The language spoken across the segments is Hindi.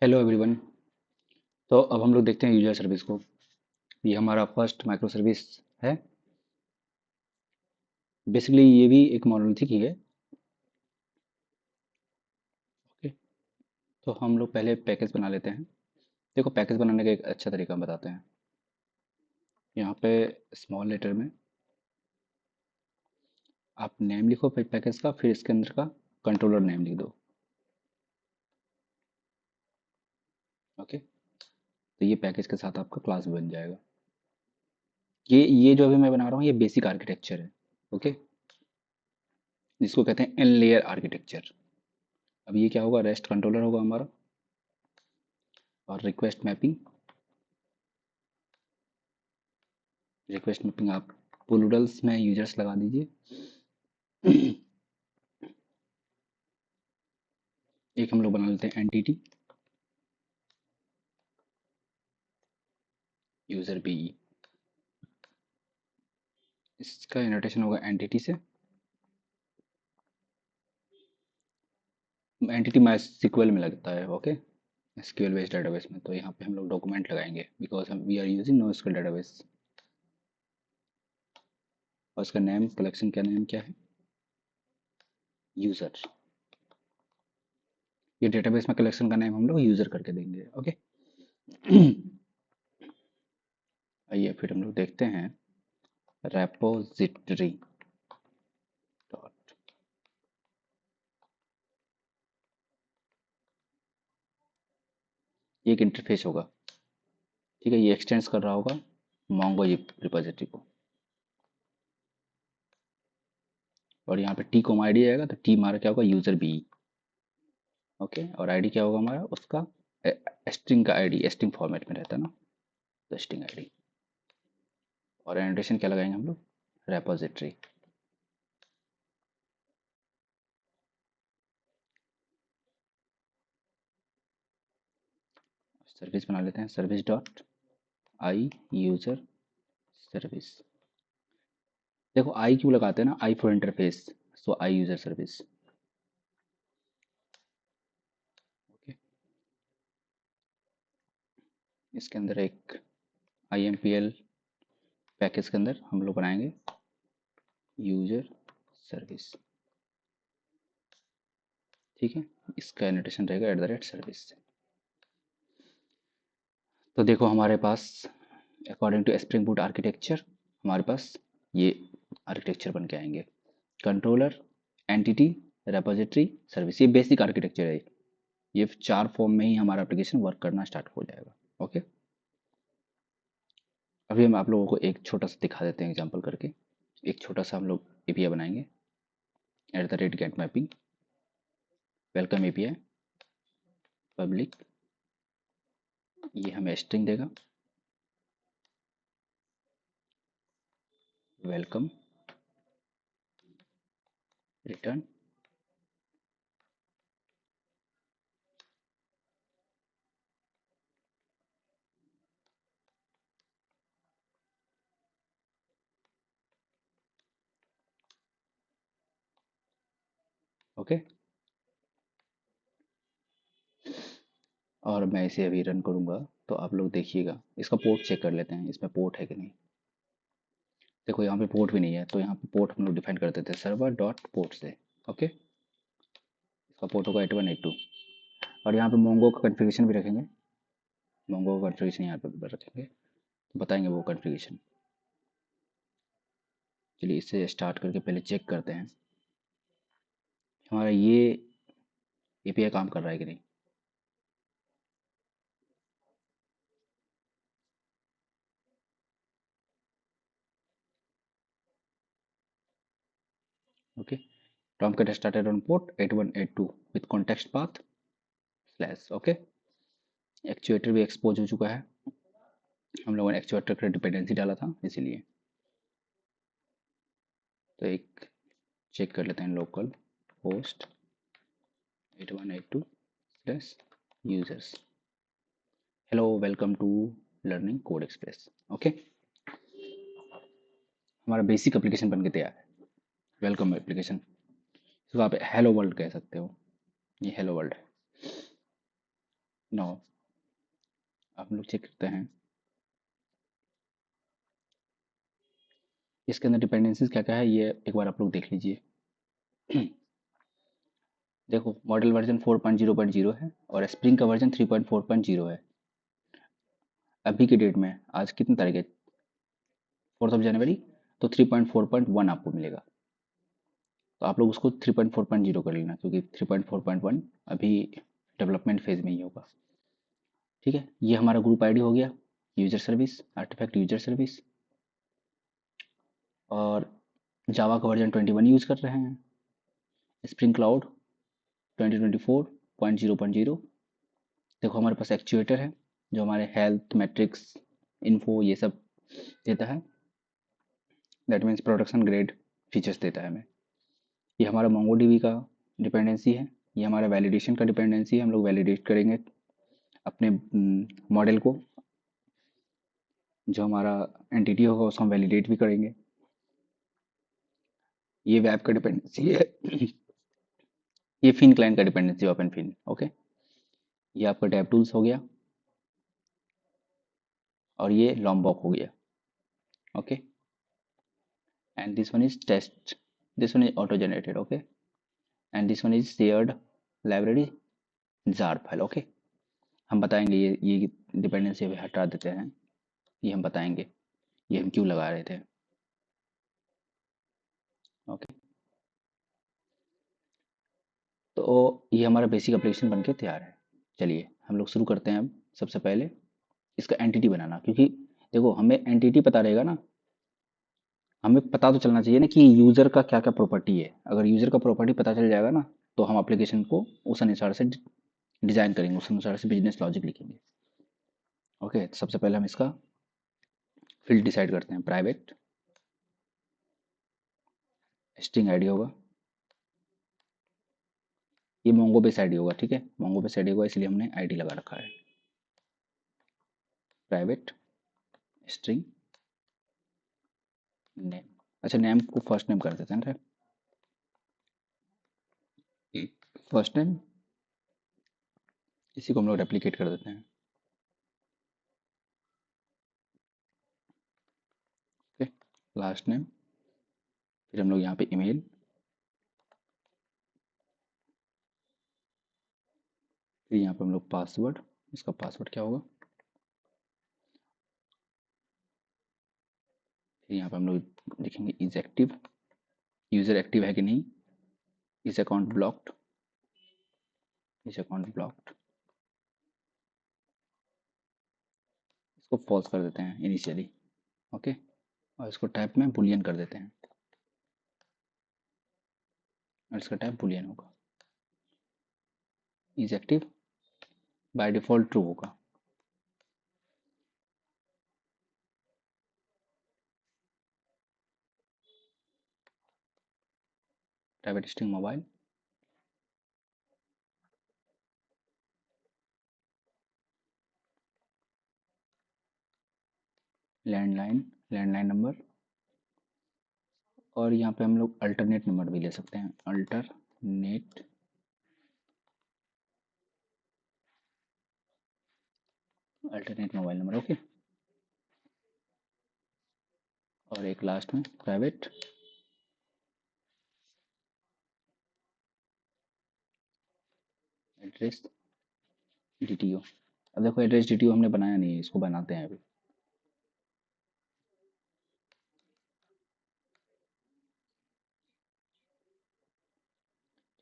Hello everyone. तो अब हम लोग देखते हैं यूजर सर्विस को। ये हमारा फर्स्ट माइक्रो सर्विस है। बेसिकली ये भी एक मोनोलिथिक ही है। ओके, तो हम लोग पहले पैकेज बना लेते हैं। देखो, पैकेज बनाने का एक अच्छा तरीका हम बताते हैं। यहाँ पे स्मॉल लेटर में आप नेम लिखो फिर पैकेज का, फिर इसके अंदर का कंट्रोलर नेम लिख दो। ओके, तो ये पैकेज के साथ आपका क्लास बन जाएगा। ये जो अभी मैं बना रहा हूँ ये बेसिक आर्किटेक्चर है। ओके, जिसको कहते हैं एन लेयर आर्किटेक्चर। अब ये क्या होगा, रेस्ट कंट्रोलर होगा हमारा, और रिक्वेस्ट मैपिंग। रिक्वेस्ट मैपिंग आप पुलडल्स में यूजर्स लगा दीजिए। एक हम लोग बना लेते हैं एंटिटी यूजर बी। इसका इनोटेशन होगा एंटिटी से। एंटिटी माई SQL में लगता है। ओके, SQL बेस्ड डेटाबेस में, तो यहाँ पे हम लोग डॉक्यूमेंट लगाएंगे बिकॉज हम we are using no SQL database. और इसका नेम कलेक्शन का नेम क्या है, यूजर। ये डेटाबेस में कलेक्शन का नेम हम लोग यूजर करके देंगे। ओके, आइए फिर हम लोग देखते हैं रेपोजिटरी डॉट। ये एक इंटरफेस होगा। ठीक है, ये एक्सटेंड्स कर रहा होगा मोंगो रिपोजिटरी को। और यहाँ पे टी कोम आईडी आएगा, तो टी हमारा क्या होगा, यूजर बी। ओके, और आईडी क्या होगा हमारा, उसका स्ट्रिंग का आईडी, स्ट्रिंग फॉर्मेट में रहता है ना, तो स्ट्रिंग आईडी। और एनोटेशन क्या लगाएंगे हम लोग, रेपोजिटरी। सर्विस बना लेते हैं, service dot I user service. देखो आई क्यों लगाते हैं ना, I for interface, so I user service. Okay, इसके अंदर एक IMPL पैकेज के अंदर हम लोग बनाएंगे यूजर सर्विस। ठीक है, इसका एनोटेशन रहेगा @सर्विस। तो देखो हमारे पास according to Spring Boot architecture हमारे पास ये आर्किटेक्चर बन के आएंगे। कंट्रोलर, एंटिटी, रेपोजिटरी, सर्विस, ये बेसिक आर्किटेक्चर है। ये 4 फॉर्म में ही हमारा एप्लीकेशन वर्क करना स्टार्ट हो जाएगा। ओके, अभी हम आप लोगों को एक छोटा सा दिखा देते हैं एग्जांपल करके। एक छोटा सा हम लोग API बनाएंगे, @get mapping, welcome API public. ये हमें स्ट्रिंग देगा, वेलकम रिटर्न। ओके, और मैं इसे अभी रन करूंगा, तो आप लोग देखिएगा। इसका पोर्ट चेक कर लेते हैं, इसमें पोर्ट है कि नहीं। देखो यहाँ पे पोर्ट भी नहीं है, तो यहाँ पे पोर्ट हम लोग डिफाइन कर देते हैं सर्वर डॉट पोर्ट से। ओके, इसका पोर्ट होगा 8182। और यहाँ पे मोंगो का कॉन्फ़िगरेशन भी रखेंगे। मोंगो का कॉन्फ़िगरेशन यहाँ पे रखेंगे, तो बताएंगे वो कॉन्फ़िगरेशन। चलिए इससे स्टार्ट करके पहले चेक करते हैं हमारा ये API काम कर रहा है कि नहीं। Okay, Tomcat started on port 8182 with context path / okay, actuator भी एक्सपोज हो चुका है। हम लोगों ने एक्चुएटर का डिपेंडेंसी डाला था इसीलिए। तो एक चेक कर लेते हैं, local host 8182/users। Hello, welcome to learning code express. Okay, हमारा बेसिक एप्लीकेशन बन के तैयार है, वेलकम एप्लीकेशन। इसको आप हेलो वर्ल्ड कह सकते हो, ये हेलो वर्ल्ड है। नो, आप लोग चेक करते हैं इसके अंदर डिपेंडेंसीज क्या क्या है, ये एक बार आप लोग देख लीजिए। देखो मॉडल वर्जन 4.0.0 है और स्प्रिंग का वर्जन 3.4.0 है। अभी की डेट में आज कितनी तारीख है, 4 जनवरी, तो 3.4.1 आपको मिलेगा। तो आप लोग उसको 3.4.0 कर लेना, क्योंकि 3.4.1 अभी डेवलपमेंट फेज में ही होगा। ठीक है, ये हमारा ग्रुप आईडी हो गया, user service, artifact user service, और जावा का वर्जन 21 यूज़ कर रहे हैं, स्प्रिंग क्लाउड 2024.0.0। देखो हमारे पास एक्चुएटर है जो हमारे हेल्थ मैट्रिक्स इन्फो ये सब देता है, that means production grade features देता है हमें। ये हमारा मोंगोडीबी का डिपेंडेंसी है, ये हमारा वैलिडेशन का डिपेंडेंसी है, हम लोग वैलिडेट करेंगे अपने मॉडल को, जो हमारा एंटिटी होगा उसको हम वैलिडेट भी करेंगे। ये वेब का डिपेंडेंसी है। ये फिन क्लाइंट का डिपेंडेंसी, ओपन फिन। ओके, ये आपका टैब टूल्स हो गया और ये लॉम्बॉक हो गया। Okay, and this one is test, this one is auto generated. Okay, and this one is shared library jar file. Okay, हम बताएंगे ये डिपेंडेंसी अभी हटा देते हैं, ये हम बताएंगे ये हम क्यों लगा रहे थे। ओके, तो ये हमारा बेसिक एप्लीकेशन बनके तैयार है। चलिए हम लोग शुरू करते हैं अब। सबसे पहले इसका एंटिटी बनाना, क्योंकि देखो हमें एंटिटी पता रहेगा ना, हमें पता तो चलना चाहिए ना कि यूज़र का क्या क्या प्रॉपर्टी है। अगर यूज़र का प्रॉपर्टी पता चल जाएगा ना, तो हम एप्लीकेशन को उस अनुसार से डिज़ाइन करेंगे, उस अनुसार से बिजनेस लॉजिक लिखेंगे। ओके, तो सबसे पहले हम इसका फील्ड डिसाइड करते हैं। प्राइवेट स्ट्रिंग आईडी होगा, ये मोंगो बेस आईडी होगा। ठीक है, मोंगो बेस आईडी होगा इसलिए हमने आईडी लगा रखा है। प्राइवेट स्ट्रिंग नेम, अच्छा नेम को फर्स्ट नेम कर देते हैं। फर्स्ट नेम, इसी को हम लोग रेप्लिकेट कर देते हैं। ओके, लास्ट नेम, फिर हम लोग यहाँ पे ईमेल, फिर यहाँ पे हम लोग पासवर्ड, इसका पासवर्ड क्या होगा, फिर यहाँ पे हम लोग लिखेंगे इज एक्टिव, यूज़र एक्टिव है कि नहीं, is account blocked, is account blocked, इसको फॉल्स कर देते हैं इनिशियली। ओके, और इसको टाइप में बुलियन कर देते हैं, और इसका टाइप बुलियन होगा। Is active by default true होगा। Private string mobile, landline, landline number, और यहाँ पे हम लोग अल्टरनेट नंबर भी ले सकते हैं, alternate alternate mobile number. Okay, और एक लास्ट में प्राइवेट एड्रेस डीटीओ। अब देखो एड्रेस डीटीओ हमने बनाया नहीं है, इसको बनाते हैं अभी।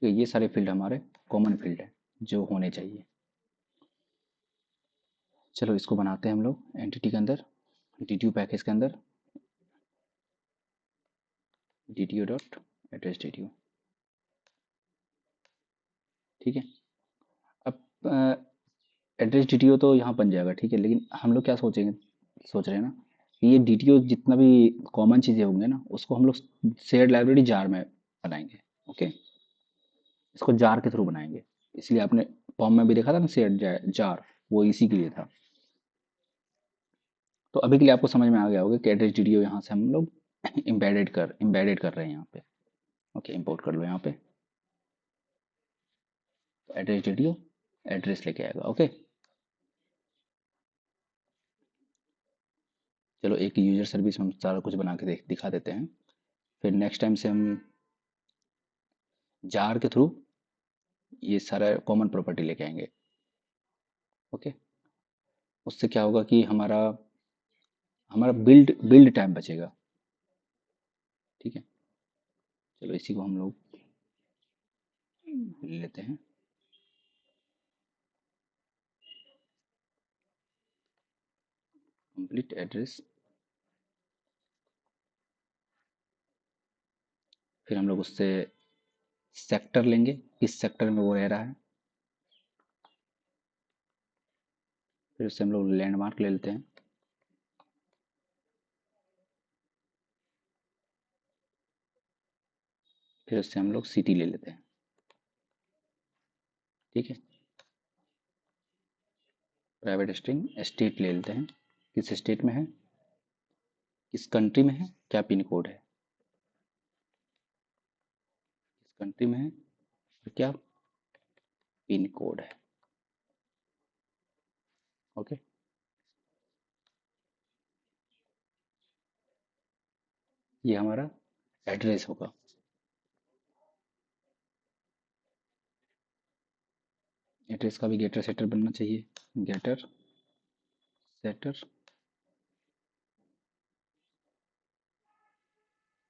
तो ये सारे फील्ड हमारे कॉमन फील्ड है जो होने चाहिए। चलो इसको बनाते हैं हम लोग एंटिटी के अंदर, डीटीओ पैकेज के अंदर, डीटीओ डॉट एड्रेस डीटीओ। ठीक है, अब एड्रेस डीटीओ तो यहाँ बन जाएगा। ठीक है, लेकिन हम लोग क्या सोचेंगे, सोच रहे हैं ना कि ये डीटीओ जितना भी कॉमन चीज़ें होंगे ना, उसको हम लोग शेयर्ड लाइब्रेरी जार में बनाएंगे। ओके, इसको जार के थ्रू बनाएंगे, इसलिए आपने फॉर्म में भी देखा था ना शेयर्ड जार, वो इसी के लिए था। तो अभी के लिए आपको समझ में आ गया होगा कि एड्रेस डीटीओ यहाँ से हम लोग एम्बेडेड कर रहे हैं यहाँ पे। ओके, इंपोर्ट कर लो यहाँ पे, तो एड्रेस डीटीओ एड्रेस लेके आएगा। ओके, चलो एक यूजर सर्विस में हम सारा कुछ बना के दिखा देते हैं। फिर नेक्स्ट टाइम से हम जार के थ्रू ये सारा कॉमन प्रॉपर्टी लेके आएंगे। ओके, उससे क्या होगा कि हमारा हमारा बिल्ड बिल्ड टाइम बचेगा। ठीक है, चलो इसी को हम लोग ले लेते हैं। कंप्लीट एड्रेस, फिर हम लोग उससे सेक्टर लेंगे, किस सेक्टर में वो रह रहा है। फिर उससे हम लोग लैंडमार्क ले लेते हैं। फिर उससे हम लोग सिटी ले लेते हैं। ठीक है, प्राइवेट स्ट्रिंग स्टेट ले लेते हैं, किस स्टेट में है, किस कंट्री में है, क्या पिन कोड है, किस कंट्री में है और क्या पिन कोड है। ओके, ये हमारा एड्रेस होगा। एड्रेस का भी गेटर सेटर बनना चाहिए। गेटर सेटर,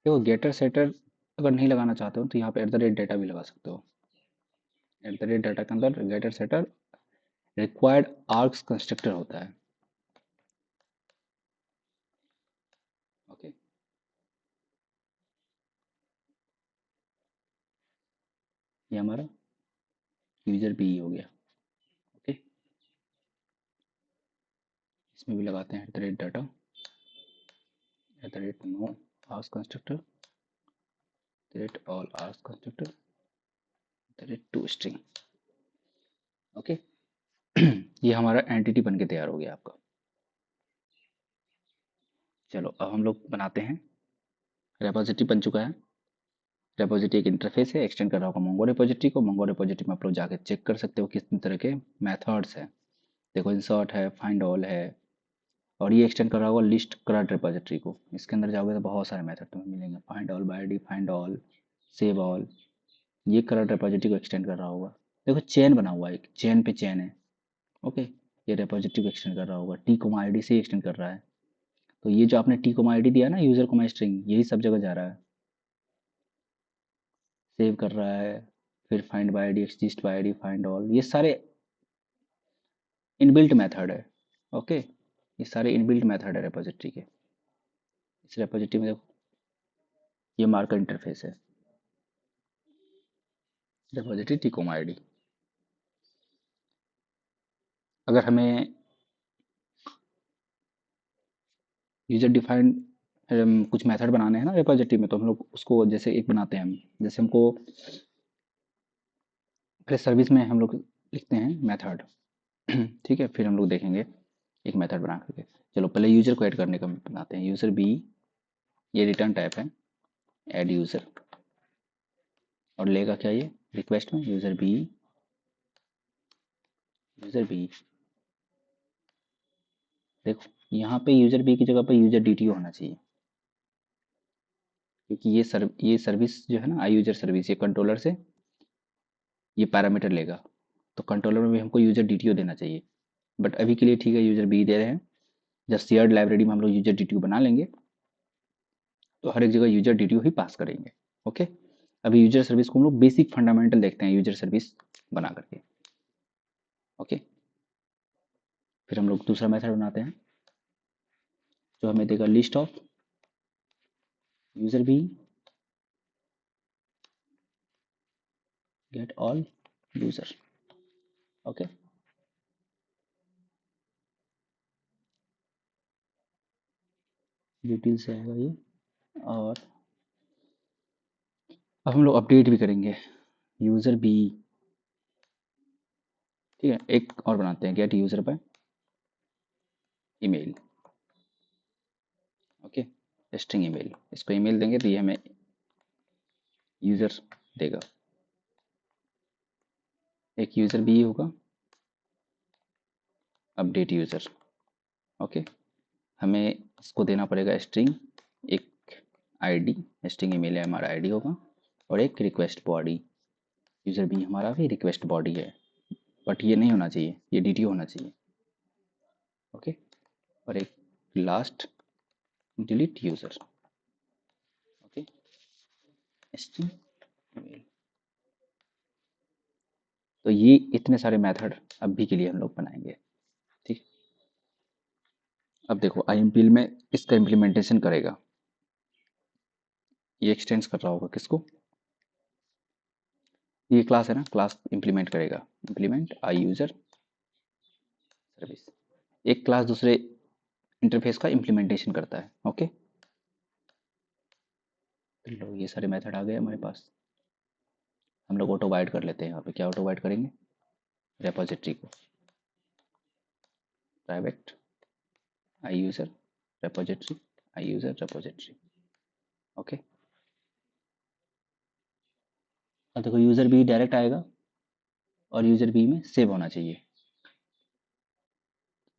देखो गेटर सेटर अगर नहीं लगाना चाहते हो तो यहाँ पे एट द रेट डाटा भी लगा सकते हो। एट द रेट डाटा के अंदर getter setter required args constructor होता है। ओके, ये हमारा यूजर भी हो गया। ओके, इसमें भी लगाते हैं at the rate data, at the rate no args constructor, at the rate all args constructor, at the rate to string. Okay, ये हमारा एंटिटी बन के तैयार हो गया आपका। चलो अब हम लोग बनाते हैं, रेपोजिटरी बन चुका है। रेपोजिटरी एक इंटरफेस है, एक्सटेंड कर रहा होगा मोंगो रेपोजिटरी को। मोंगो रेपोजिटरी में आप लोग जाकर चेक कर सकते हो किस तरह के मेथड्स हैं। देखो इंसर्ट है, फाइंड ऑल है, और ये एक्सटेंड कर रहा होगा लिस्ट करंट रेपोजिटरी को। इसके अंदर जाओगे तो बहुत सारे मेथड तुम्हें मिलेंगे, find all bye ID, find all, save all. ये करंट रेपोजिटरी को एक्सटेंड कर रहा होगा। देखो चेन बना हुआ है, एक चेन पे चेन है। ओके, ये रेपोजिटरी को एक्सटेंड कर रहा होगा, टी कोमा आईडी से एक्सटेंड कर रहा है। तो ये जो आपने टी कोमा आईडी दिया ना, यूजर कोमा स्ट्रिंग, यही सब जगह जा रहा है, सेव कर रहा है। फिर find by ID, exist bye ID, find all, ये सारे इनबिल्ट मेथड है। ओके, ये सारे इनबिल्ट मेथड है रेपोजिटरी के। इस रेपोजिटरी में देखो ये मार्कर इंटरफेस है, रेपोजिटरी टिकोमा आईडी। अगर हमें यूजर डिफाइंड कुछ मेथड बनाने हैं ना रेपोजिटरी में, तो हम लोग उसको जैसे एक बनाते हैं हम, जैसे हमको फिर सर्विस में हम लोग लिखते हैं मेथड। ठीक है, फिर हम लोग देखेंगे एक मेथड बना करके। चलो पहले यूजर को ऐड करने का बनाते हैं, यूजर बी, ये रिटर्न टाइप है, ऐड यूजर। और लेगा क्या ये रिक्वेस्ट में, यूजर बी, यूजर बी। देखो यहाँ पे यूजर बी की जगह पे यूजर डी होना चाहिए, क्योंकि ये सर्विस जो है ना, आई यूजर सर्विस, ये कंट्रोलर से ये पैरामीटर लेगा। तो कंट्रोलर में भी हमको यूजर डी देना चाहिए। बट अभी के लिए ठीक है, यूजर बी दे रहे हैं। जब शेयर्ड लाइब्रेरी में हम लोग यूजर डी बना लेंगे तो हर एक जगह यूजर डी ही पास करेंगे। ओके, अभी यूजर सर्विस को हम लोग बेसिक फंडामेंटल देखते हैं यूजर सर्विस बना करके। ओके, फिर हम लोग दूसरा मेथड बनाते हैं जो हमें देगा list of user B, get all user. Okay, detail से आएगा ये। और अब हम लोग अपडेट भी करेंगे यूजर बी। ठीक है, एक और बनाते हैं, gate user by email. Okay, string email, इसको ईमेल देंगे तो ये हमें यूजर देगा। एक यूजर भी होगा, अपडेट यूजर। ओके, हमें इसको देना पड़ेगा स्ट्रिंग, एक आईडी, स्ट्रिंग ईमेल है हमारा आईडी होगा, और एक रिक्वेस्ट बॉडी, यूज़र भी हमारा भी रिक्वेस्ट बॉडी है, बट ये नहीं होना चाहिए, ये DTO होना चाहिए। ओके, और एक last delete user. Okay, string email. तो ये इतने सारे मेथड अभी के लिए हम लोग बनाएंगे। ठीक, अब देखो IMPL में इसका इम्प्लीमेंटेशन करेगा, ये एक्सटेंस कर रहा होगा किसको, ये क्लास है ना, क्लास इंप्लीमेंट करेगा, इंप्लीमेंट आई यूजर सर्विस। एक क्लास दूसरे इंटरफेस का इम्प्लीमेंटेशन करता है। ओके, तो लो ये सारे मेथड आ गए हमारे पास। हम लोग ऑटो वाइड कर लेते हैं। यहाँ पे क्या ऑटो वाइड करेंगे, रेपोजिटरी को प्राइवेट आई यूजर रेपोजिटरी, आई यूजर रेपोजिटरी। ओके, अब देखो यूजर बी डायरेक्ट आएगा और यूजर बी में सेव होना चाहिए।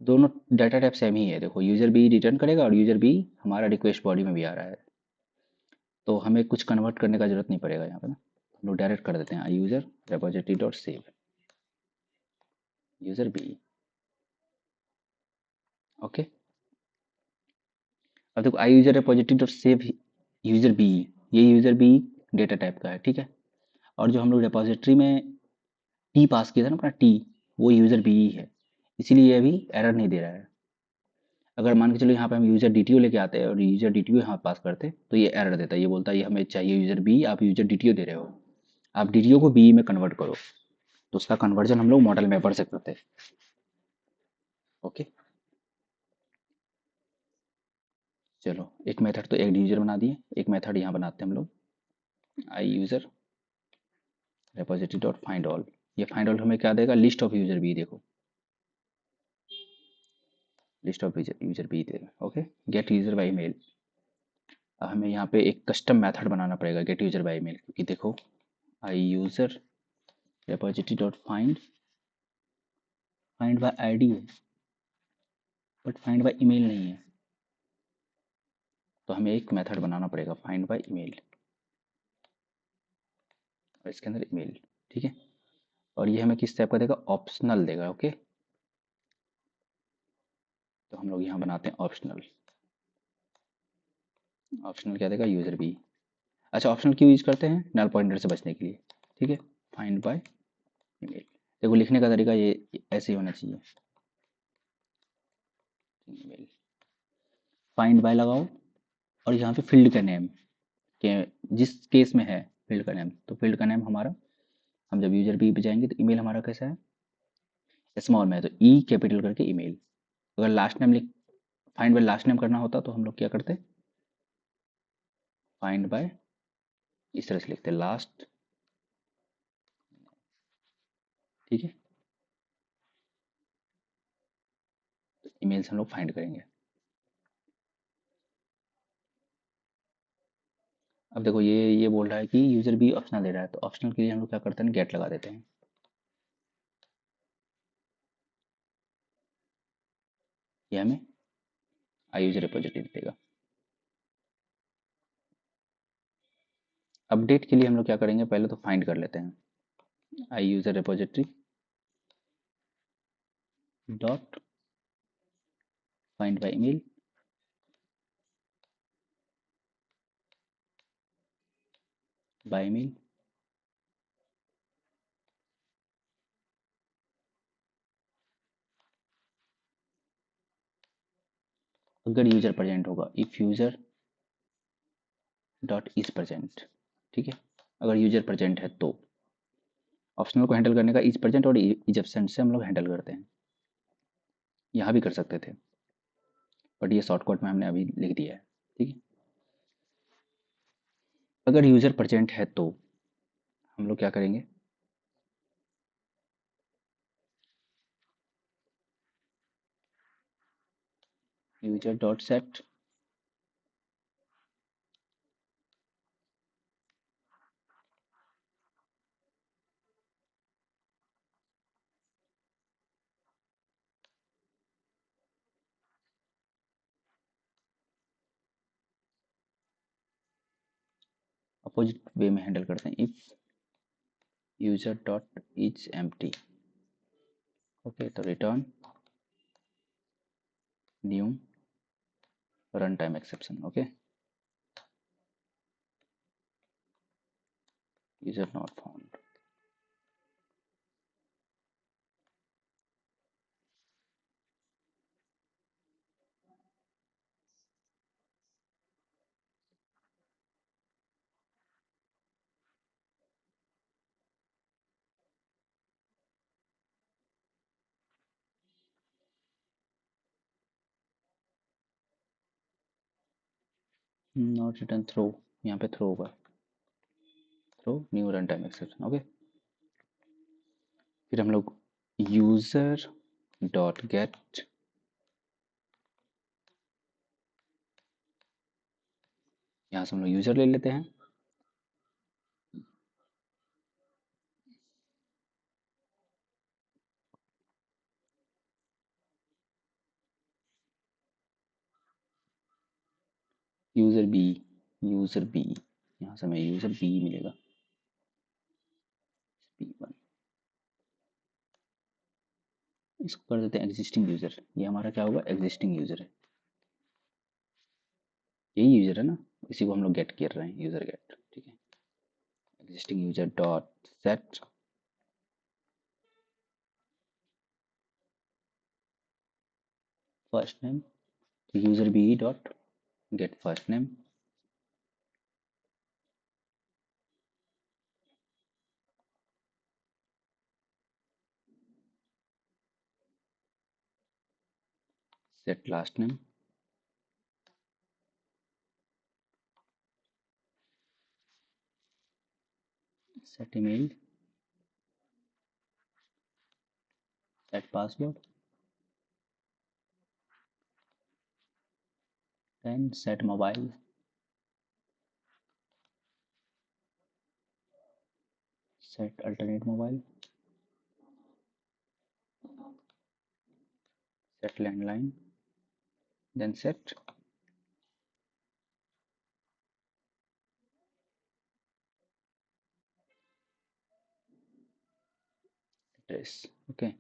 दोनों डाटा टाइप सेम ही है। देखो यूजर बी रिटर्न करेगा और यूजर बी हमारा रिक्वेस्ट बॉडी में भी आ रहा है, तो हमें कुछ कन्वर्ट करने का जरूरत नहीं पड़ेगा यहाँ पे ना, हम लोग डायरेक्ट कर देते हैं I user repository dot save user B. Okay, अब देखो I user repository dot save user B, ये यूजर बी डेटा टाइप का है। ठीक है, और जो हम लोग रेपोजिटरी में टी पास किया था ना अपना टी, वो यूजर बी ही है, इसीलिए ये अभी एरर नहीं दे रहा है। अगर मान के चलो यहाँ पे हम यूजर DTO लेके आते हैं और यूजर DTO यहाँ पास करते तो ये एरर देता है, ये बोलता है ये हमें चाहिए यूजर बी, आप यूजर DTO दे रहे हो, आप DTO को बी में कन्वर्ट करो। तो उसका कन्वर्जन हम लोग मॉडल मैपर से करते हैं। ओके, चलो एक मेथड तो एक यूजर बना दिए, एक मेथड यहाँ बनाते हैं हम लोग I user repository dot find all. ये फाइंड ऑल हमें क्या देगा, लिस्ट ऑफ यूजर बी। देखो लिस्ट ऑफ यूजर बी देगा। Okay, get user by mail. अब हमें यहाँ पे एक कस्टम मेथड बनाना पड़ेगा गेट यूजर बाई मेल, क्योंकि देखो I user repository dot find, find by ID है बट फाइंड बाय ईमेल नहीं है, तो हमें एक मेथड बनाना पड़ेगा फाइंड बाय ईमेल, और इसके अंदर ईमेल। ठीक है, और ये हमें किस टाइप का देगा, ऑप्शनल देगा। ओके, तो हम लोग यहाँ बनाते हैं ऑप्शनल। ऑप्शनल क्या देगा, यूजर बी। अच्छा, ऑप्शनल क्यों यूज करते हैं, नल पॉइंटर से बचने के लिए। ठीक है, फाइंड बाय ईमेल। देखो लिखने का तरीका ये ऐसे ही होना चाहिए, ईमेल फाइंड बाय लगाओ, और यहाँ पे फील्ड का नेम के जिस केस में है फील्ड का नेम, तो फील्ड का नेम हमारा, हम जब यूजर बी पे जाएंगे तो ईमेल हमारा कैसा है, स्मॉल में है, तो ई कैपिटल करके ईमेल। अगर लास्ट नेम लिख, फाइंड बाय लास्ट नेम करना होता तो हम लोग क्या करते, फाइंड बाय इस तरह से लिखते लास्ट। ठीक है, तो ईमेल से हम लोग फाइंड करेंगे। अब देखो ये बोल रहा है कि यूजर बी ऑप्शनल दे रहा है, तो ऑप्शनल के लिए हम लोग क्या करते हैं, गेट लगा देते हैं। ये हमें आई यूजर रिपोजिटरी देगा। अपडेट के लिए हम लोग क्या करेंगे, पहले तो फाइंड कर लेते हैं I user repository dot find by email, by email. अगर यूजर प्रेजेंट होगा, if user dot is present. ठीक है, अगर यूजर प्रेजेंट है तो ऑप्शनल को हैंडल करने का इज प्रेजेंट और इज एब्सेंट से हम लोग हैंडल करते हैं। यहाँ भी कर सकते थे, बट ये शॉर्टकट में हमने अभी लिख दिया है। ठीक है, अगर यूजर प्रेजेंट है तो हम लोग क्या करेंगे, user dot set opposite way में हैंडल करते हैं, if user dot is empty. Okay, तो return new run time exception. Okay, user not found. Not return throw, यहाँ पे थ्रो होगा, throw new run time exception. Okay, फिर हम लोग यूजर डॉट गेट, यहाँ से हम लोग यूजर ले लेते हैं, यूजर बी, यूजर बी, यहाँ से हमें यूजर बी मिलेगा, बी1। इसको कर देते हैं एग्जिस्टिंग यूजर, ये हमारा क्या होगा, एग्जिस्टिंग यूजर है, यही यूजर है ना, इसी को हम लोग गेट कर रहे हैं, यूजर गेट। ठीक है, existing user dot set first name, तो user B dot get first name, set last name, set email, set password, then set mobile, set alternate mobile, set landline, then set address. Okay,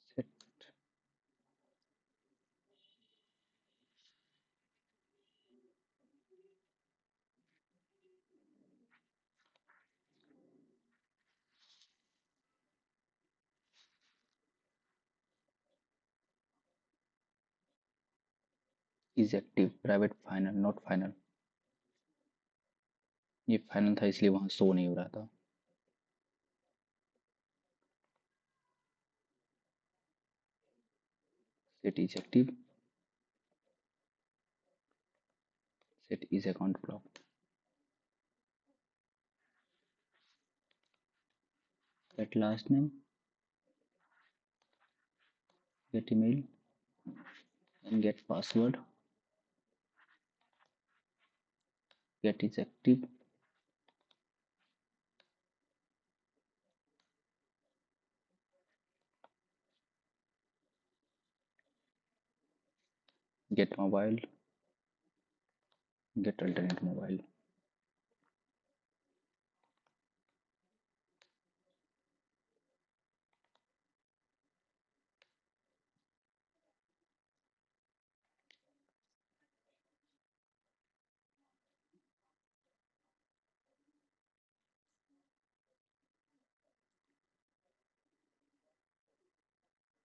set is active private final not final, ये फाइनल था इसलिए वहां शो नहीं हो रहा था। Set is active, set is account block, set last name, get email and get password, get is active, get mobile, get alternate mobile.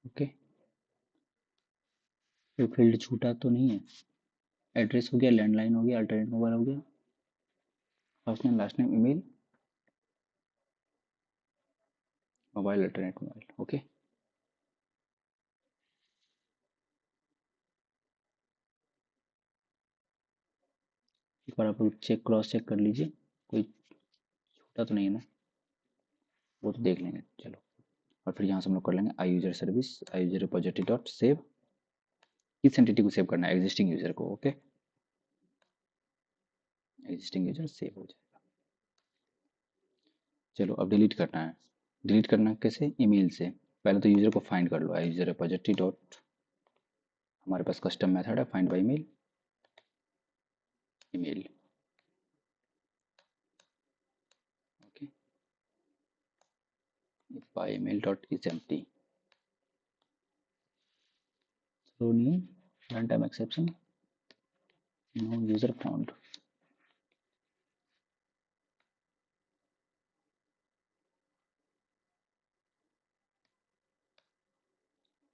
Okay, कोई फील्ड छूटा तो नहीं है, एड्रेस हो गया, लैंडलाइन हो गया, अल्टरनेट मोबाइल हो गया, first name last name email, mobile alternate mobile. Okay, एक बार आप लोग चेक क्रॉस चेक कर लीजिए, कोई छूटा तो नहीं है ना, वो तो देख लेंगे, चलो। और फिर यहाँ से हम लोग कर लेंगे आई यूजर सर्विस, आई यूजर रिपोजिटरी डॉट सेव, किस एंटिटी को सेव करना है, एग्जिस्टिंग यूजर को। ओके, एग्जिस्टिंग यूजर सेव हो जाएगा। चलो अब डिलीट करना है, डिलीट करना कैसे, ईमेल से। पहले तो यूजर को फाइंड कर लो, आई यूजर रिपोजिटरी डॉट हमारे पास कस्टम मेथड है find by mail email. Okay, by email dot is empty throw new run time exception no user found.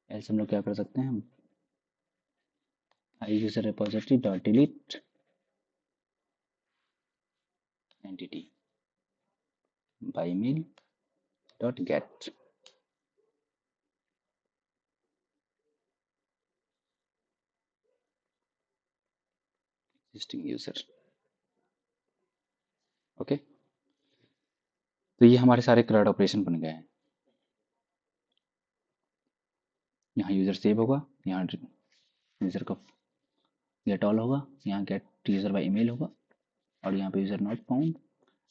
ऐसे हम लोग क्या कर सकते हैं, हम I user repository dot delete entity by mail dot get existing user. Okay, तो ये हमारे सारे CRUD ऑपरेशन बन गए हैं। यहाँ यूजर सेव होगा, यहाँ यूजर का गेट ऑल होगा, यहाँ गेट यूजर बाय ईमेल होगा, और यहाँ पे यूजर नॉट फाउंड।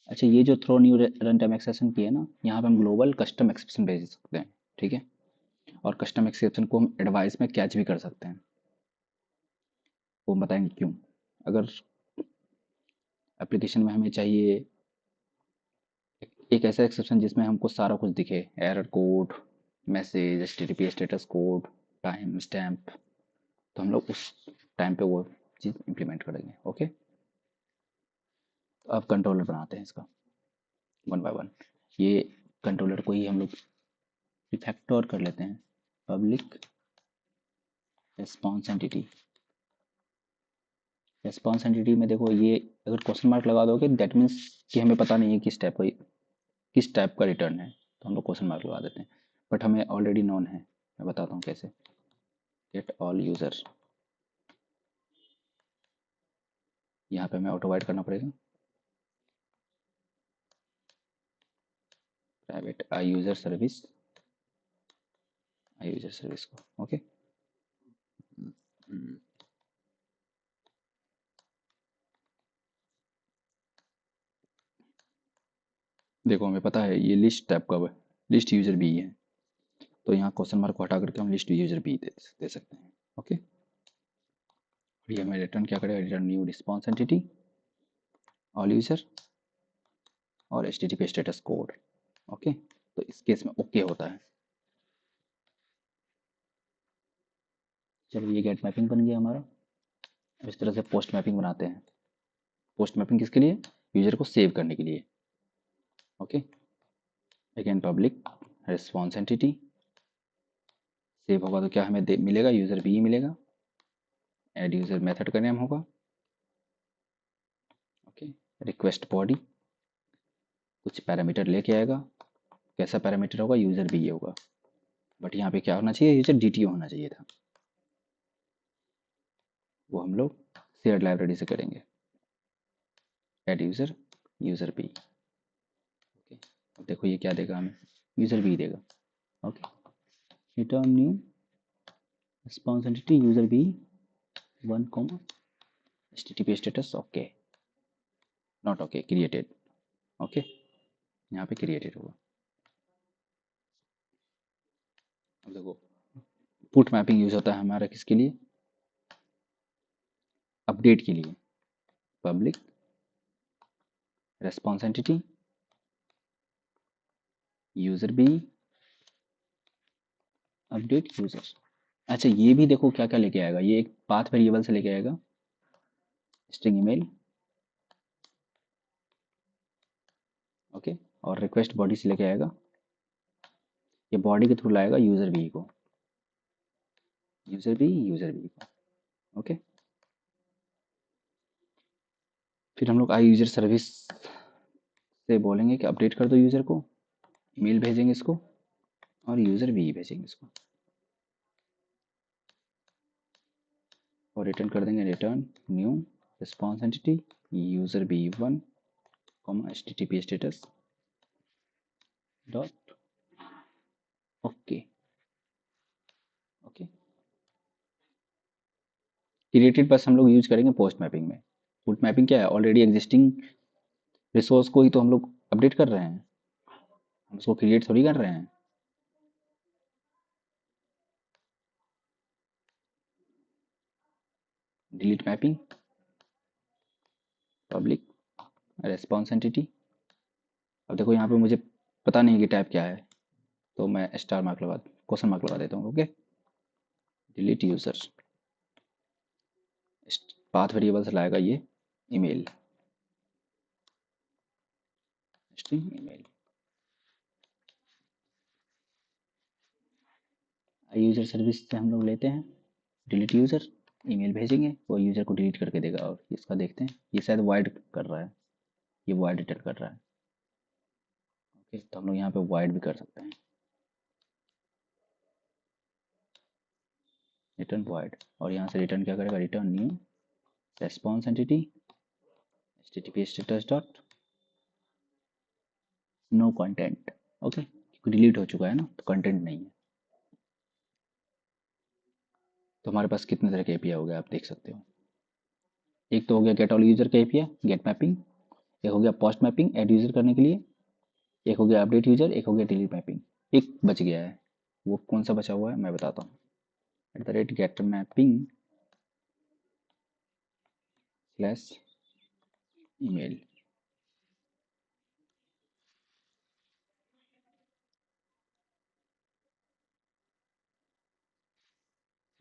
अच्छा, ये जो throw new run time exception की है ना, यहाँ पे हम ग्लोबल कस्टम एक्सेप्शन भेज सकते हैं, ठीक है। और कस्टम एक्सेप्शन को हम एडवाइस में कैच भी कर सकते हैं, वो हम बताएंगे क्यों। अगर एप्लीकेशन में हमें चाहिए एक ऐसा एक्सेप्शन जिसमें हमको सारा कुछ दिखे, error code, message, HTTP status code, time stamp, तो हम लोग उस टाइम पे वो चीज़ इम्प्लीमेंट करेंगे। ओके, तो अब कंट्रोलर बनाते हैं इसका वन बाय वन। ये कंट्रोलर को ही हम लोग रिफैक्टर कर लेते हैं, public response entity. Response entity में देखो, ये अगर क्वेश्चन मार्क लगा दोगे दैट मीन्स कि हमें पता नहीं है किस टाइप का रिटर्न है, तो हम लोग क्वेश्चन मार्क लगा देते हैं। बट हमें ऑलरेडी नोन है, मैं बताता हूँ कैसे। गेट ऑल यूजर, यहाँ पे हमें ऑटो वाइड करना पड़ेगा प्राइवेट आई यूजर सर्विस को। ओके, देखो हमें पता है ये लिस्ट टाइप का लिस्ट यूजर भी है, तो यहाँ क्वेश्चन मार्क को हटा करके हम लिस्ट यूजर भी दे सकते हैं। ओके, और ये हमें रिटर्न क्या करेगा, return new response entity all user और एचटीटीपी स्टेटस कोड। ओके, तो इस केस में ओके होता है। चलो, ये गेट मैपिंग बन गया हमारा। अब इस तरह से पोस्ट मैपिंग बनाते हैं। पोस्ट मैपिंग किसके लिए, यूजर को सेव करने के लिए। Okay, again public response entity, save होगा तो क्या हमें मिलेगा, यूजर भी मिलेगा। ऐड यूजर मेथड का नेम होगा। ओके, रिक्वेस्ट बॉडी कुछ पैरामीटर लेके आएगा, कैसा पैरामीटर होगा, यूजर भी ये होगा। बट यहाँ पे क्या होना चाहिए, यूजर डीटीओ होना चाहिए था, वो हम लोग शेयर्ड लाइब्रेरी से करेंगे। ऐड यूजर भी। ओके, अब देखो ये क्या देगा हमें, यूजर भी देगा। Okay, return new response entity user भी 1 comma HTTP status okay not okay created. Okay, यहाँ पे क्रिएटेड होगा। अब देखो पुट मैपिंग यूज होता है हमारा किसके लिए, अपडेट के लिए। पब्लिक रिस्पॉन्स एंटिटी यूजर भी अपडेट यूजर। अच्छा, ये भी देखो क्या क्या लेके आएगा, ये एक पाथ वेरिएबल से लेके आएगा स्ट्रिंग ईमेल। ओके, और रिक्वेस्ट बॉडी से लेके आएगा, ये बॉडी के थ्रू लाएगा यूजर भी को, यूजर भी को। ओके, फिर हम लोग आई यूजर सर्विस से बोलेंगे कि अपडेट कर दो यूजर को, ईमेल भेजेंगे इसको और यूजर भी भेजेंगे इसको, और रिटर्न कर देंगे return new response entity user भी 1 comma HTTP status dot okay. Okay, created बस हम लोग यूज करेंगे पोस्ट मैपिंग में। पुट मैपिंग क्या है, ऑलरेडी एग्जिस्टिंग रिसोर्स को ही तो हम लोग अपडेट कर रहे हैं, हम उसको क्रिएट थोड़ी कर रहे हैं। Delete mapping, public response entity. अब देखो यहाँ पे मुझे पता नहीं कि टाइप क्या है, तो मैं स्टार मार्क लगा, क्वेश्चन मार्क लगा देता हूँ। Okay, delete user, path variable से लाएगा ये email, string email. User service से हम लोग लेते हैं डिलीट यूजर, ईमेल भेजेंगे, वो यूजर को डिलीट करके देगा। और इसका देखते हैं, ये शायद वाइड कर रहा है, ये वाइड रिटर्न कर रहा है। ओके, तो हम लोग यहाँ पे वाइड भी कर सकते हैं, रिटर्न वाइड। और यहाँ से रिटर्न क्या करेगा, return new response entity http status dot no content. Okay, delete हो चुका है ना, तो कंटेंट नहीं है। तो हमारे पास कितने तरह के एपीआई हो गए आप देख सकते हो। एक तो हो गया गेट ऑल यूजर का एपीआई, गेट मैपिंग। एक हो गया पोस्ट मैपिंग ऐड यूजर करने के लिए। एक हो गया अपडेट यूजर, एक हो गया डिलीट मैपिंग। एक बच गया है, वो कौन सा बचा हुआ है मैं बताता हूँ। At the rate get mapping slash email.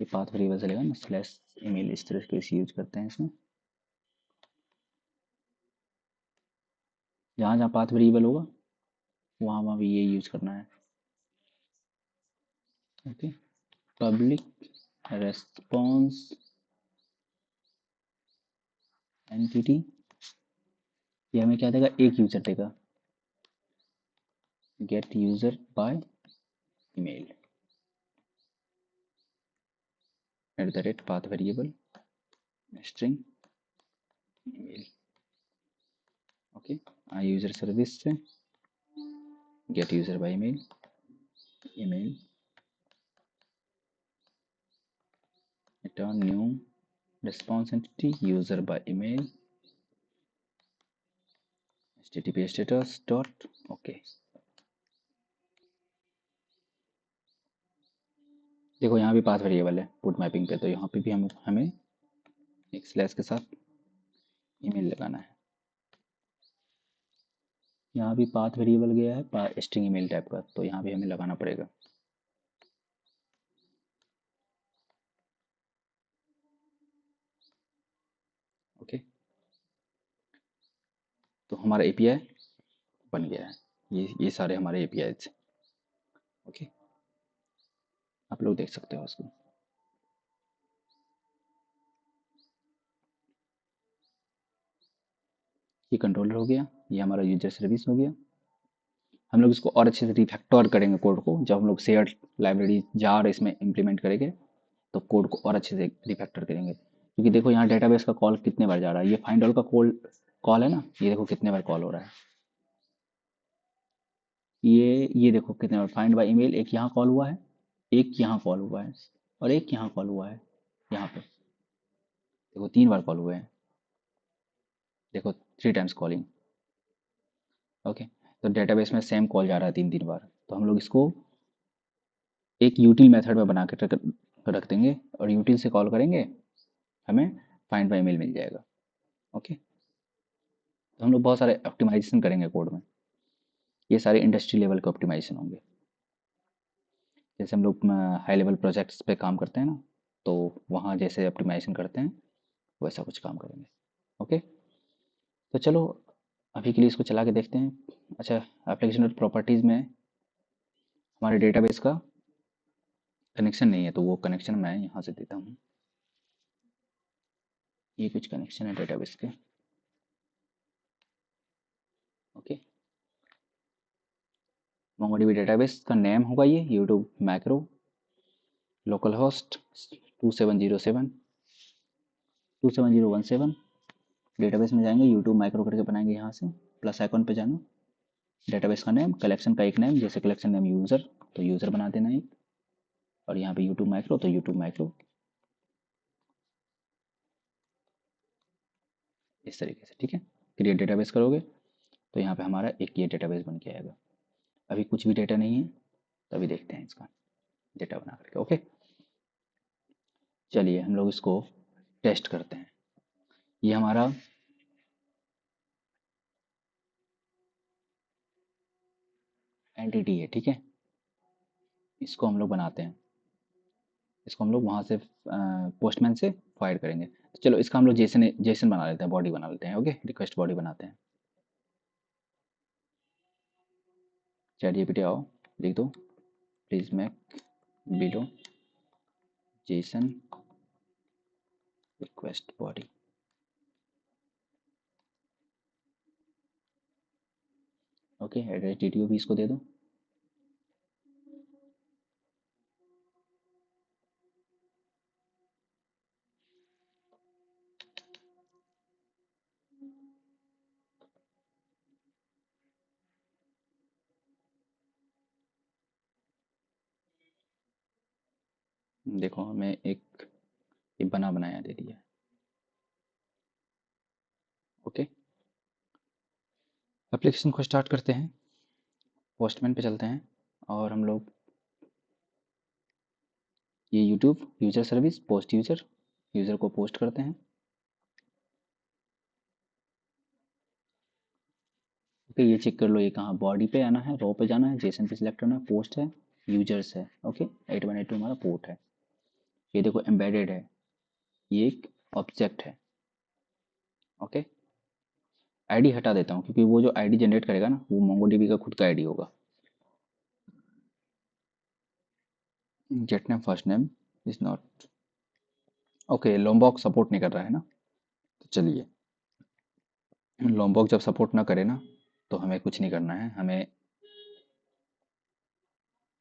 ये पाथ वेरिएबल चलेगा ना, स्लैश ईमेल इस तरह से यूज करते हैं इसमें। जहाँ जहाँ पाथ वेरिएबल होगा वहाँ वहाँ भी ये यूज करना है। ओके, पब्लिक रेस्पॉन्स एंटिटी, ये हमें क्या देगा, एक यूजर देगा, get user by email at the rate path variable string email. Okay, user service से get user by email, email return new response entity user by email http status dot okay। देखो यहाँ भी पाथ वेरिएबल है पुट मैपिंग पे, तो यहाँ पे भी हमें एक स्लैश के साथ ईमेल लगाना है। यहाँ भी पाथ वेरिएबल गया है स्ट्रिंग ईमेल टाइप का, तो यहाँ भी हमें लगाना पड़ेगा। ओके, तो हमारा एपीआई बन गया है। ये सारे हमारे एपीआई थे। ओके, आप लोग देख सकते हो उसको। ये कंट्रोलर हो गया, ये हमारा यूजर सर्विस हो गया। हम लोग इसको और अच्छे से रिफैक्टर करेंगे कोड को, जब हम लोग शेयर्ड लाइब्रेरी जार इसमें इम्प्लीमेंट करेंगे तो कोड को और अच्छे से रिफैक्टर करेंगे। क्योंकि देखो यहाँ डेटाबेस का कॉल कितने बार जा रहा है, ये फाइंड ऑल का कॉल कॉल है ना, ये देखो कितने बार कॉल हो रहा है। ये देखो कितने बार फाइंड बाय ईमेल, एक यहाँ कॉल हुआ है, एक यहाँ कॉल हुआ है, और एक यहाँ कॉल हुआ है। यहाँ पे देखो 3 बार कॉल हुए हैं, देखो 3 टाइम्स कॉलिंग। ओके, तो डेटाबेस में सेम कॉल जा रहा है 3 3 बार, तो हम लोग इसको एक यूटिल मेथड में बना के रख देंगे, और यूटिल से कॉल करेंगे, हमें फाइंड बाय ईमेल मिल जाएगा। ओके, तो हम लोग बहुत सारे ऑप्टिमाइजेशन करेंगे कोड में, ये सारे इंडस्ट्री लेवल के ऑप्टिमाइजेशन होंगे। जैसे हम लोग हाई लेवल प्रोजेक्ट्स पे काम करते हैं ना, तो वहाँ जैसे ऑप्टिमाइजेशन करते हैं वैसा कुछ काम करेंगे। ओके, तो चलो अभी के लिए इसको चला के देखते हैं। अच्छा, एप्लीकेशन और प्रॉपर्टीज़ में हमारे डेटाबेस का कनेक्शन नहीं है, तो वो कनेक्शन मैं यहाँ से देता हूँ। ये कुछ कनेक्शन है डेटाबेस के। ओके, मोंगोडीबी डेटाबेस का नेम होगा ये YouTube macro, local host 2707 database में जाएंगे, यूट्यूब माइक्रो करके बनाएंगे, यहाँ से प्लस आइकॉन पे जाना, डेटाबेस का नेम, कलेक्शन का एक नेम, जैसे कलेक्शन नेम यूज़र तो यूज़र बना देना एक, और यहाँ पे यूट्यूब माइक्रो तो यूट्यूब माइक्रो, इस तरीके से। ठीक है, क्रिएट डेटाबेस करोगे तो यहाँ पे हमारा एक ये डेटाबेस बन के आएगा। अभी कुछ भी डेटा नहीं है, तो अभी देखते हैं इसका डेटा बना करके। ओके, चलिए हम लोग इसको टेस्ट करते हैं। ये हमारा एंटिटी है, ठीक है। इसको हम लोग बनाते हैं, इसको हम लोग वहाँ से पोस्टमैन से फायर करेंगे। तो चलो इसका हम लोग जेसन जेसन बना लेते हैं, बॉडी बना लेते हैं। ओके, रिक्वेस्ट बॉडी बनाते हैं। चैट जीपीटी आओ, लिख दो please make below Jason request body. Okay, address DTO भी इसको दे दो। देखो हमें एक ये बना बनाया दे दिया। ओके, एप्लीकेशन को स्टार्ट करते हैं, पोस्टमैन पे चलते हैं और हम लोग ये YouTube user service post user, user को पोस्ट करते हैं। ओके, ये चेक कर लो ये कहाँ, बॉडी पे आना है, रो पे जाना है, जेसन पे सिलेक्ट करना है, पोस्ट है, यूजर्स है। ओके, 8182 हमारा पोर्ट है। ये देखो एम्बेडेड है, ये एक ऑब्जेक्ट है। ओके, आईडी हटा देता हूँ क्योंकि वो जो आईडी जनरेट करेगा ना वो मोंगोडीबी का खुद का आईडी होगा। Get name first name is not okay, Lombok support नहीं कर रहा है ना, तो चलिए लोमबॉक जब सपोर्ट ना करे ना तो हमें कुछ नहीं करना है, हमें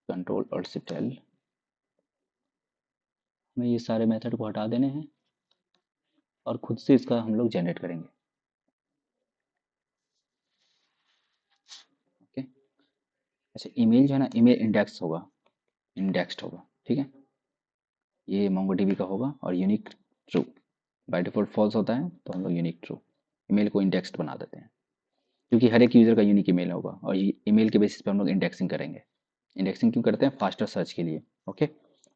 कंट्रोल और शिफ्ट एल, हमें ये सारे मेथड को हटा देने हैं और खुद से इसका हम लोग जनरेट करेंगे। ओके, अच्छा ईमेल जो है ना, ईमेल इंडेक्स होगा, इंडेक्स्ड होगा, ठीक है। ये मोंगोडीबी का होगा और unique true, by default false होता है तो हम लोग यूनिक ट्रू, ईमेल को इंडेक्स्ड बना देते हैं क्योंकि हर एक यूज़र का यूनिक ईमेल होगा और ये ईमेल के बेसिस पे हम लोग इंडेक्सिंग करेंगे। इंडेक्सिंग क्यों करते हैं, फास्टर सर्च के लिए। ओके,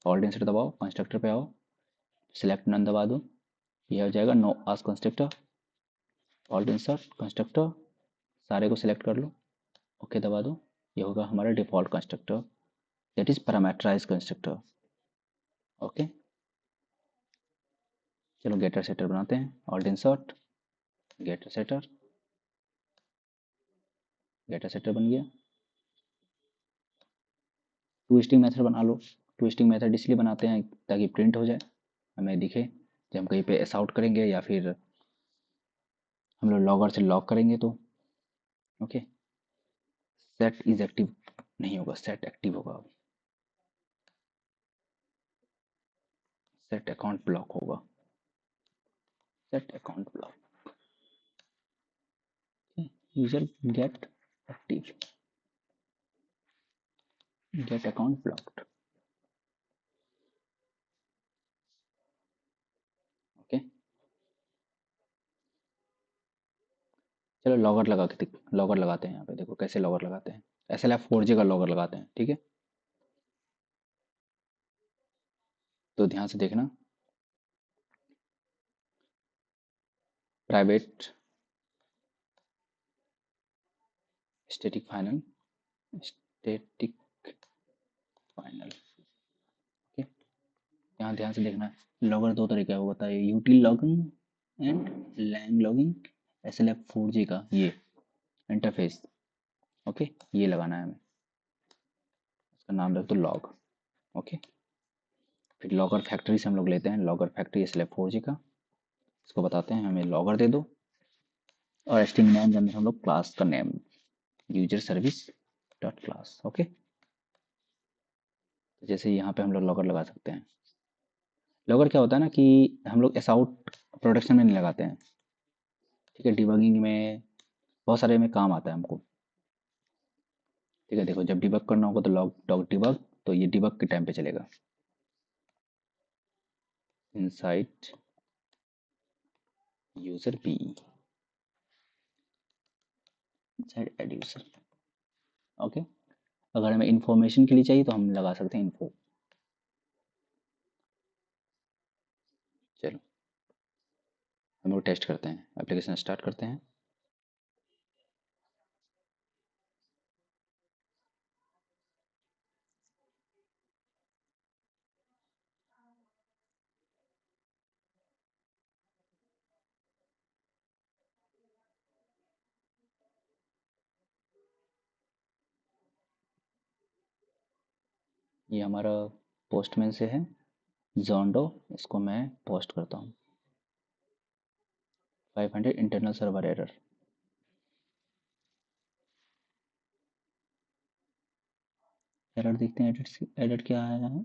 ऑल्ट इंसर्ट दबाओ, कंस्ट्रक्टर पे आओ, सिलेक्ट नन दबा दो, ये हो जाएगा know ask constructor. Alt insert constructor, सारे को सिलेक्ट कर लो, ओके दबा दो, ये होगा हमारा default constructor, that is parameterise constructor. Okay, चलो गेटर सेटर बनाते हैं, alt insert getter setter, getter setter बन गया। ट्विस्टिंग मेथड बना लो, ट्विस्टिंग मेथड इसलिए बनाते हैं ताकि प्रिंट हो जाए, हमें दिखे जब हम कहीं पे एस आउट करेंगे या फिर हम लोग लॉगर से लॉग करेंगे तो। ओके, सेट इज एक्टिव नहीं होगा, सेट एक्टिव होगा, सेट अकाउंट ब्लॉक होगा, set account block, user gate active, gate account blocked. Okay, चलो लॉगर लगा के लॉगर लगाते हैं यहाँ पे, देखो कैसे लॉगर लगाते हैं, SLF4J का लॉगर लगाते हैं, ठीक है। तो ध्यान से देखना, private static final, static final. Okay, यहाँ ध्यान से देखना, लॉगर दो तरीके का होता है, util logging and lang logging. SLF4J का ये इंटरफेस, ओके, ये लगाना है हमें, इसका नाम रख दो लॉग। ओके, फिर लॉगर फैक्ट्री से हम लोग लेते हैं, लॉगर फैक्ट्री SLF4J का, इसको बताते हैं हमें लॉगर दे दो और स्ट्रिंग नेम के अंदर हम लोग क्लास का name user service dot class. Okay, तो जैसे यहाँ पे हम लोग लॉगर लगा सकते हैं। लॉगर क्या होता है ना कि हम लोग एस आउट प्रोडक्शन में नहीं लगाते हैं, ठीक है, डिबगिंग में बहुत सारे में काम आता है हमको, ठीक है। देखो जब डिबग करना होगा तो लॉग डॉग डिबग, तो ये डिबग के टाइम पे चलेगा, inside user B, inside add user. Okay, अगर हमें इंफॉर्मेशन के लिए चाहिए तो हम लगा सकते हैं इन्फो। चलो हम लोग टेस्ट करते हैं, एप्लीकेशन स्टार्ट करते हैं। ये हमारा पोस्टमैन से है, जोंडो। इसको मैं पोस्ट करता हूँ। 500 इंटरनल सर्वर एरर। एरर देखते हैं, एरर एरर क्या आया है।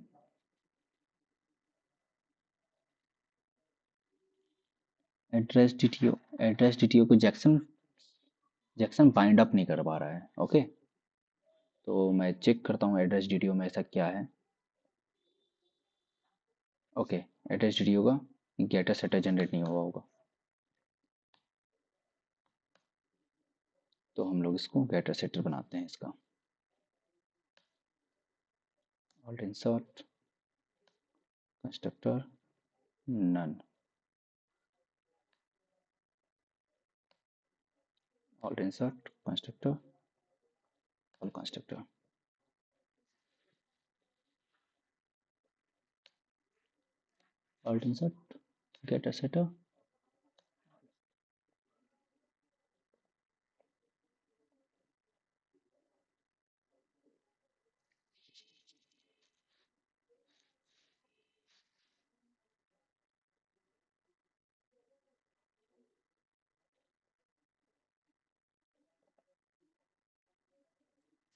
एड्रेस डीटीओ को जैक्सन जैक्सन बाइंड अप नहीं कर पा रहा है। ओके, तो मैं चेक करता हूँ एड्रेस डीटीओ में ऐसा क्या है। ओके, एड्रेस डीटीओ का गेटर सेटर जनरेट नहीं हुआ होगा, तो हम लोग इसको गेटर सेटर बनाते हैं इसका। Alt insert constructor none, alt insert constructor all constructor. Alt insert getter setter.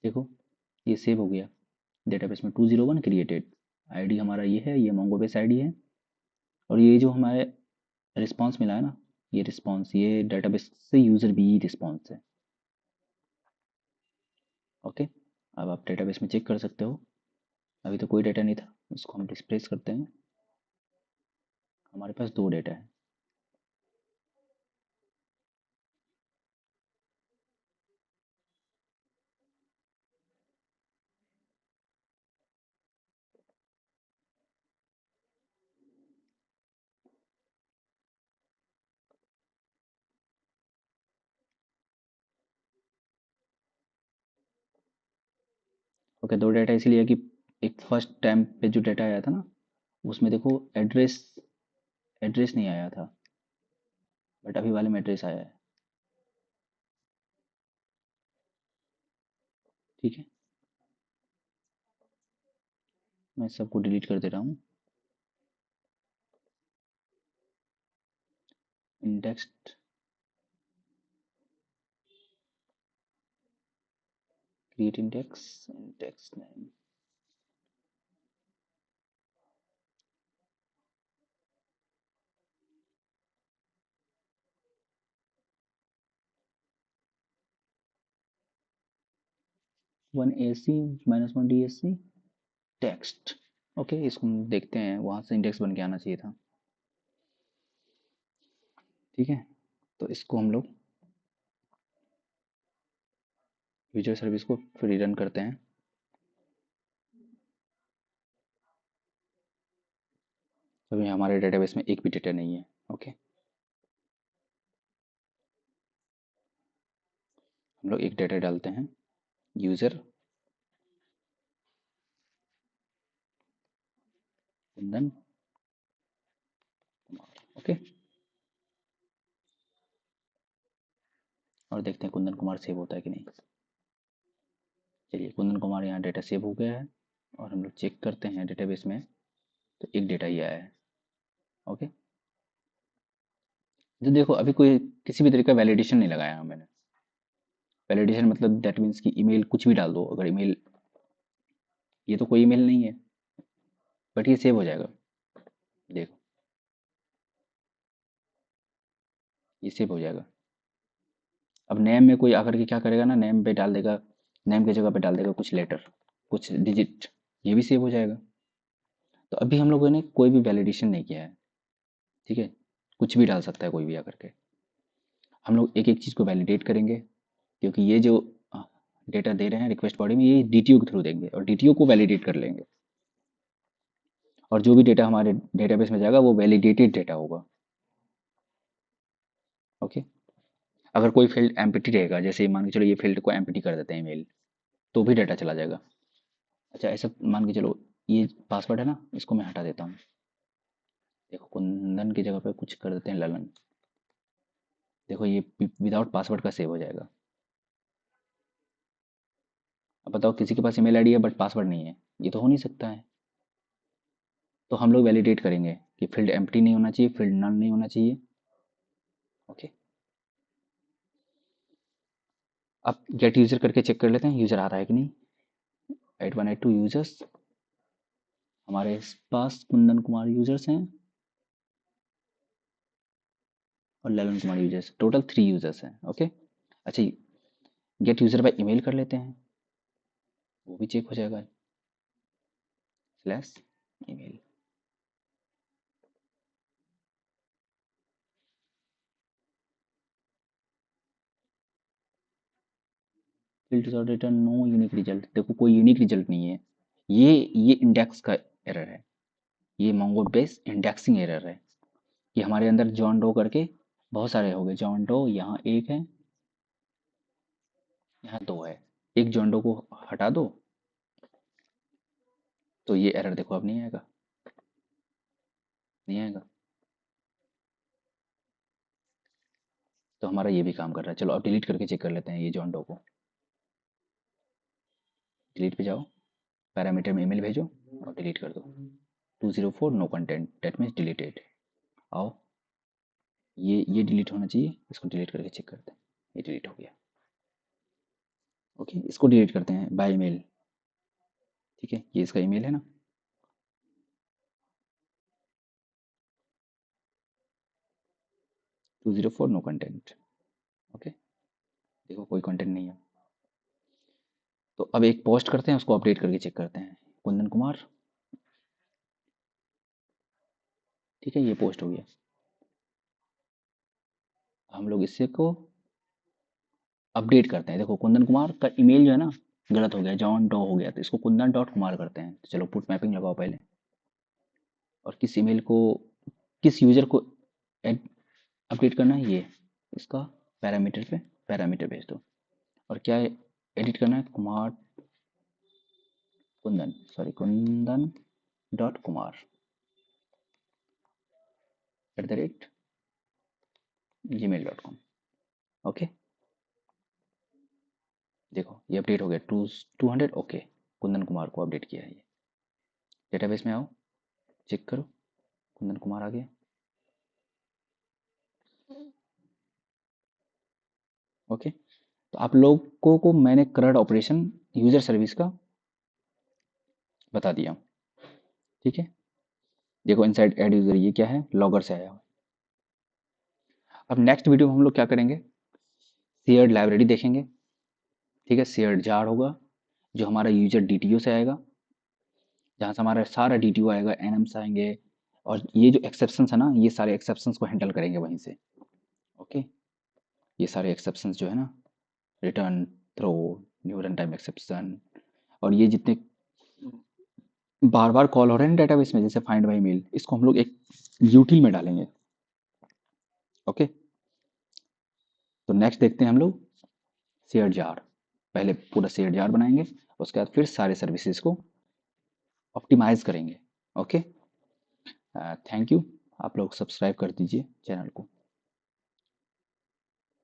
देखो, ये सेव हो गया डेटाबेस में। 201 क्रिएटेड। आईडी हमारा ये है, ये मोंगोबेस आईडी है। और ये जो हमारे रिस्पांस मिला है ना, ये रिस्पांस, ये डेटाबेस से यूज़र भी रिस्पांस है। ओके, अब आप डेटाबेस में चेक कर सकते हो। अभी तो कोई डेटा नहीं था, इसको हम डिस्प्लेस करते हैं। हमारे पास 2 डेटा है। ओके, 2 डेटा इसीलिए कि एक फर्स्ट टाइम पे जो डेटा आया था ना, उसमें देखो एड्रेस एड्रेस नहीं आया था, बट अभी वाले में एड्रेस आया है। ठीक है, मैं सबको डिलीट कर दे रहा हूँ। Index create index name. One A C -1 D S C text. Okay, इसको हम देखते हैं, वहाँ से इंडेक्स बन के आना चाहिए था। ठीक है, तो इसको हम लोग यूजर सर्विस को फिर रन करते हैं। अभी हमारे डेटाबेस में एक भी डेटा नहीं है। ओके, हम लोग एक डेटा डालते हैं, यूज़र कुंदन कुमार। ओके, और देखते हैं कुंदन कुमार सेव होता है कि नहीं। चलिए, कुंदन कुमार यहाँ डेटा सेव हो गया है। और हम लोग चेक करते हैं डेटाबेस में, तो एक डेटा ही आया है। ओके, तो देखो, अभी कोई किसी भी तरीके का वैलिडेशन नहीं लगाया मैंने। वैलिडेशन मतलब दैट मीन्स कि ईमेल कुछ भी डाल दो, अगर ईमेल, ये तो कोई ईमेल नहीं है, बट ये सेव हो जाएगा। देखो, ये सेव हो जाएगा। अब नेम में कोई आकर के क्या करेगा ना, नेम पे डाल देगा, नेम की जगह पे डाल देगा कुछ लेटर, कुछ डिजिट, ये भी सेव हो जाएगा। तो अभी हम लोगों ने कोई भी वैलिडेशन नहीं किया है। ठीक है, कुछ भी डाल सकता है कोई भी आकर के। हम लोग एक एक चीज़ को वैलिडेट करेंगे, क्योंकि ये जो डेटा दे रहे हैं रिक्वेस्ट बॉडी में, ये डीटीओ के थ्रू देंगे और डीटीओ को वैलिडेट कर लेंगे। और जो भी डेटा हमारे डेटाबेस में जाएगा वो वैलिडेटेड डेटा होगा। ओके। अगर कोई फील्ड एम्प्टी रहेगा, जैसे मान के चलो ये फील्ड को एम्प्टी कर देते हैं ईमेल, तो भी डाटा चला जाएगा। अच्छा ऐसा मान के चलो ये पासवर्ड है ना, इसको मैं हटा देता हूँ। देखो कुंदन की जगह पे कुछ कर देते हैं ललन। देखो ये विदाउट पासवर्ड का सेव हो जाएगा। अब बताओ किसी के पास ईमेल आईडी है बट पासवर्ड नहीं है, ये तो हो नहीं सकता है। तो हम लोग वैलिडेट करेंगे कि फील्ड एम्प्टी नहीं होना चाहिए, फील्ड नल नहीं होना चाहिए। ओके। अब गेट यूजर करके चेक कर लेते हैं यूजर आ रहा है कि नहीं। 8182 यूजर्स, हमारे पास कुंदन कुमार यूजर्स हैं और Lalan Kumar users, total 3 users हैं। ओके। अच्छा गेट यूजर बाय ईमेल कर लेते हैं, वो भी चेक हो जाएगा। स्लैश ईमेल, फिल्ड और रिटर्न नो यूनिक रिजल्ट। देखो कोई यूनिक रिजल्ट नहीं है, ये इंडेक्स का एरर है, ये मोंगो बेस इंडेक्सिंग एरर है कि हमारे अंदर जॉन डो करके बहुत सारे हो गए। जॉन डो यहाँ एक है, यहाँ दो है, एक जॉन डो को हटा दो तो ये एरर देखो अब नहीं आएगा, नहीं आएगा। तो हमारा ये भी काम कर रहा है। चलो अब डिलीट करके चेक कर लेते हैं ये जॉन डो को। डिलीट पे जाओ, पैरामीटर में ईमेल भेजो और डिलीट कर दो। 204 no content, that means deleted. आओ ये डिलीट होना चाहिए, इसको डिलीट करके चेक करते हैं। ये डिलीट हो गया। ओके इसको डिलीट करते हैं बाय ईमेल। ठीक है ये इसका ईमेल है ना। 204 नो कंटेंट। ओके देखो कोई कंटेंट नहीं है। तो अब एक पोस्ट करते हैं, उसको अपडेट करके चेक करते हैं। कुंदन कुमार, ठीक है ये पोस्ट हो गया। हम लोग इससे को अपडेट करते हैं। देखो कुंदन कुमार का ईमेल जो है ना गलत हो गया, जॉन डो हो गया, तो इसको कुंदन डॉट कुमार करते हैं। तो चलो पुट मैपिंग लगाओ पहले, और किस ईमेल को, किस यूजर को अपडेट करना है, ये इसका पैरामीटर पे पैरामीटर भेज दो। और क्या एडिट करना है, Kumar Kundan, sorry Kundan dot Kumar @gmail.com। Okay देखो ये अपडेट हो गया 200। ओके कुंदन कुमार को अपडेट किया है ये। डेटाबेस में आओ, चेक करो, कुंदन कुमार आ गया। ओके तो आप लोगों को मैंने करंट ऑपरेशन यूजर सर्विस का बता दिया। ठीक है देखो इनसाइड एड यूजर ये क्या है, लॉगर से आया हुआ। अब नेक्स्ट वीडियो में हम लोग क्या करेंगे, शेयर्ड लाइब्रेरी देखेंगे। ठीक है शेयर्ड जार होगा जो हमारा यूजर डीटीओ से आएगा, जहाँ से हमारा सारा डीटीओ आएगा, एनएम्स आएंगे, और ये जो एक्सेप्शंस है ना ये सारे एक्सेप्शंस को हैंडल करेंगे वहीं से। ओके ये सारे एक्सेप्शंस जो है ना, return, throw, new run time exception, और ये जितने बार बार कॉल हो रहे हैं डेटाबेस में जैसे फाइंड बाय मेल, इसको हम लोग एक यूटिल में डालेंगे। ओके तो नेक्स्ट देखते हैं हम लोग शेयर जार। पहले पूरा शेयर जार बनाएंगे, उसके बाद फिर सारे सर्विसेज को ऑप्टिमाइज करेंगे। Okay thank you. आप लोग सब्सक्राइब कर दीजिए चैनल को।